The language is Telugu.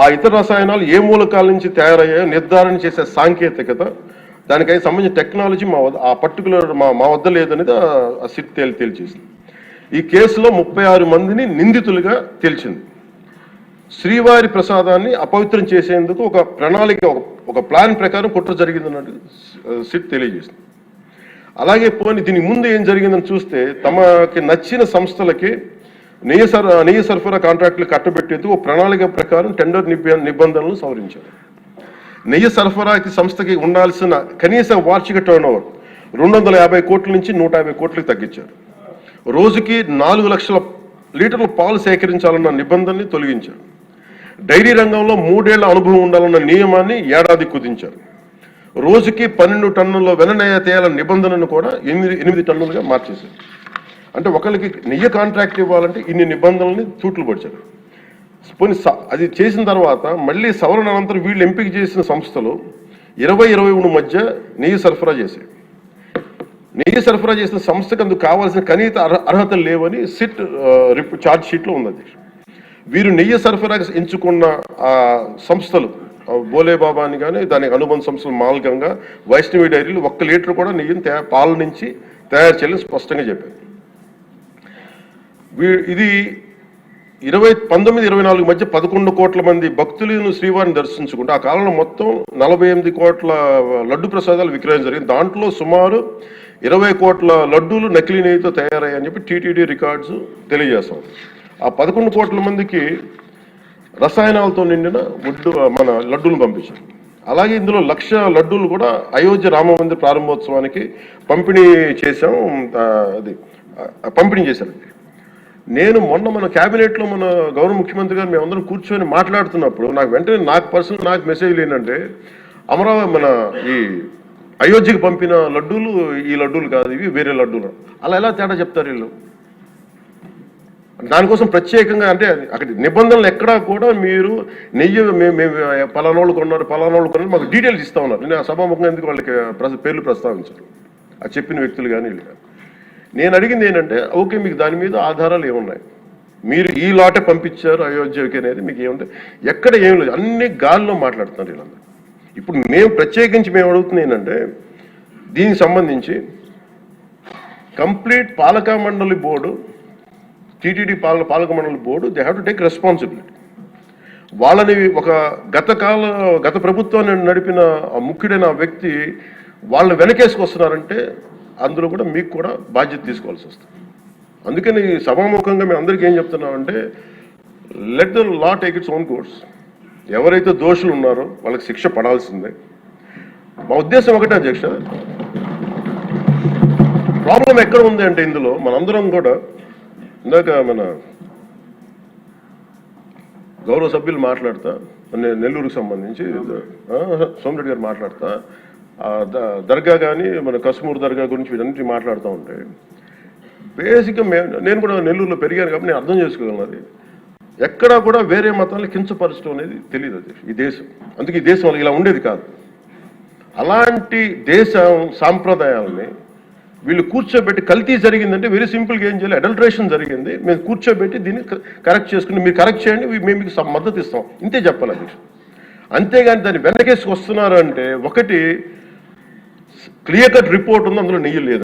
ఆ ఇతర రసాయనాలు ఏ మూలకాల నుంచి తయారయ్యాయో నిర్ధారణ చేసే సాంకేతికత, దానికై సంబంధించిన టెక్నాలజీ ఆ పర్టికులర్ మా వద్ద లేదనేది ఆ సిట్ తేల్చేసింది. ఈ కేసులో 36 మందిని నిందితులుగా తేల్చింది. శ్రీవారి ప్రసాదాన్ని అపవిత్రం చేసేందుకు ఒక ప్రణాళిక, ఒక ప్లాన్ ప్రకారం కుట్ర జరిగిందన్నట్టు సిట్ తెలియజేసింది. అలాగే దీని ముందు ఏం జరిగిందని చూస్తే, తమకి నచ్చిన సంస్థలకి నెయ్యి సరఫరా కాంట్రాక్టులు కట్టబెట్టేందుకు ఒక ప్రణాళిక ప్రకారం టెండర్ నిబంధనలను సవరించారు. నెయ్యి సరఫరాకి సంస్థకి ఉండాల్సిన కనీస వార్షిక టర్నోవర్ 250 కోట్ల నుంచి 150 కోట్లకు తగ్గించారు. రోజుకి 4 లక్షల లీటర్ల పాలు సేకరించాలన్న నిబంధనని తొలగించారు. డైరీ రంగంలో 3 ఏళ్ల అనుభవం ఉండాలన్న నియమాన్ని ఏడాది కుదించారు. రోజుకి 12 టన్నుల వెన్నెయ్య తేయాలన్న నిబంధనను కూడా 8 టన్నులుగా మార్చేశారు. అంటే ఒకరికి నెయ్యి కాంట్రాక్ట్ ఇవ్వాలంటే ఇన్ని నిబంధనల్ని తూట్లు పడిచారు. అది చేసిన తర్వాత మళ్ళీ సవరణ అనంతరం వీళ్ళు ఎంపిక చేసిన సంస్థలు 20-23 మధ్య నెయ్యి సరఫరా చేశాయి. నెయ్యి సరఫరా చేసిన సంస్థకు అందుకు కావాల్సిన కనీస అర్హతలు లేవని సిట్ ఛార్జ్ షీట్లో ఉంది. వీరు నెయ్యి సరఫరాకి ఎంచుకున్న సంస్థలు బోలేబాబా అని కానీ దానికి అనుబంధ సంస్థలు మాల్గంగా, వైష్ణవి డైరీలు 1 లీటర్ కూడా నెయ్యిని పాల నుంచి తయారు చేయాలని స్పష్టంగా చెప్పారు. ఇది 1924 మధ్య 11 కోట్ల మంది భక్తులను శ్రీవారిని దర్శించుకుంటే ఆ కాలంలో మొత్తం 48 కోట్ల లడ్డు ప్రసాదాలు విక్రయం జరిగింది. దాంట్లో సుమారు 20 కోట్ల లడ్డూలు నకిలీ నెయ్యితో తయారయ్యాయని చెప్పి టీటీడీ రికార్డ్స్ తెలియజేస్తాం. ఆ 11 కోట్ల మందికి రసాయనాలతో నిండిన మన లడ్డూలు పంపించారు. అలాగే ఇందులో 1,00,000 లడ్డూలు కూడా అయోధ్య రామ మందిర ప్రారంభోత్సవానికి పంపిణీ చేశారండి. నేను మొన్న మన క్యాబినెట్లో మన గౌరవ ముఖ్యమంత్రి గారు మేమందరం కూర్చొని మాట్లాడుతున్నప్పుడు నాకు పర్సనల్ మెసేజ్లు ఏంటంటే, మన ఈ అయోధ్యకి పంపిన లడ్డూలు ఈ లడ్డూలు కాదు, ఇవి వేరే లడ్డూలు. అలా ఎలా తేడా చెప్తారు వీళ్ళు? దానికోసం ప్రత్యేకంగా అంటే అక్కడ నిబంధనలు ఎక్కడా కూడా మీరు నెయ్యి మేము పలానోళ్ళు కొన్నారు మాకు డీటెయిల్స్ ఇస్తా ఉన్నారు. నేను సభాముఖంగా ఎందుకు వాళ్ళకి పేర్లు ప్రస్తావించారు, అది చెప్పిన వ్యక్తులు కానీ వీళ్ళు కానీ. నేను అడిగింది ఏంటంటే, ఓకే మీకు దాని మీద ఆధారాలు ఏమున్నాయి, మీరు ఈ లాటే పంపించారు అయోధ్యకి అనేది మీకు ఏముంటాయి? ఎక్కడ ఏం లేదు, అన్ని గాల్లో మాట్లాడుతున్నారు వీళ్ళందరూ. ఇప్పుడు మేము అడుగుతుంది ఏంటంటే, దీనికి సంబంధించి కంప్లీట్ పాలక మండలి బోర్డు, టీటీడీ పాలక మండలి board, they have to take responsibility. వాళ్ళని గత ప్రభుత్వాన్ని నడిపిన ముఖ్యుడైన వ్యక్తి వాళ్ళని వెనకేసుకొస్తున్నారంటే అందులో కూడా మీకు కూడా బాధ్యత తీసుకోవాల్సి వస్తుంది. అందుకని సభాముఖంగా మేము అందరికీ ఏం చెప్తున్నామంటే, let the law take its own course. ఎవరైతే దోషులు ఉన్నారో వాళ్ళకి శిక్ష పడాల్సిందే. మా ఉద్దేశం ఒకటే అధ్యక్ష, ప్రాబ్లం ఎక్కడ ఉంది అంటే ఇందులో మనందరం కూడా, ఇందాక మన గౌరవ సభ్యులు మాట్లాడతా, నెల్లూరుకు సంబంధించి సోమిరెడ్డి గారు మాట్లాడతా, దర్గా కానీ మన కసుమూరు దర్గా గురించి వీటన్నిటి మాట్లాడుతూ ఉంటే, బేసిక్గా నేను కూడా నెల్లూరులో పెరిగాను కాబట్టి నేను అర్థం చేసుకోగలను. అది ఎక్కడా కూడా వేరే మతాలను కించపరచడం అనేది తెలియదు అది ఈ దేశం. అందుకే ఈ దేశం ఇలా ఉండేది కాదు. అలాంటి దేశం సాంప్రదాయాలని వీళ్ళు కూర్చోబెట్టి, కల్తీ జరిగిందంటే వెరీ సింపుల్గా ఏం చేయాలి, అడల్ట్రేషన్ జరిగింది, మేము కూర్చోబెట్టి దీన్ని కరెక్ట్ చేసుకుని మీరు కరెక్ట్ చేయండి, మేము మీకు మద్దతు ఇస్తాం, ఇంతే చెప్పాలి అది. అంతేగాని దాన్ని వెనకేసి వస్తున్నారు అంటే, ఒకటి క్లియర్ కట్ రిపోర్ట్ ఉంది, అందులో నెయ్యి లేదు.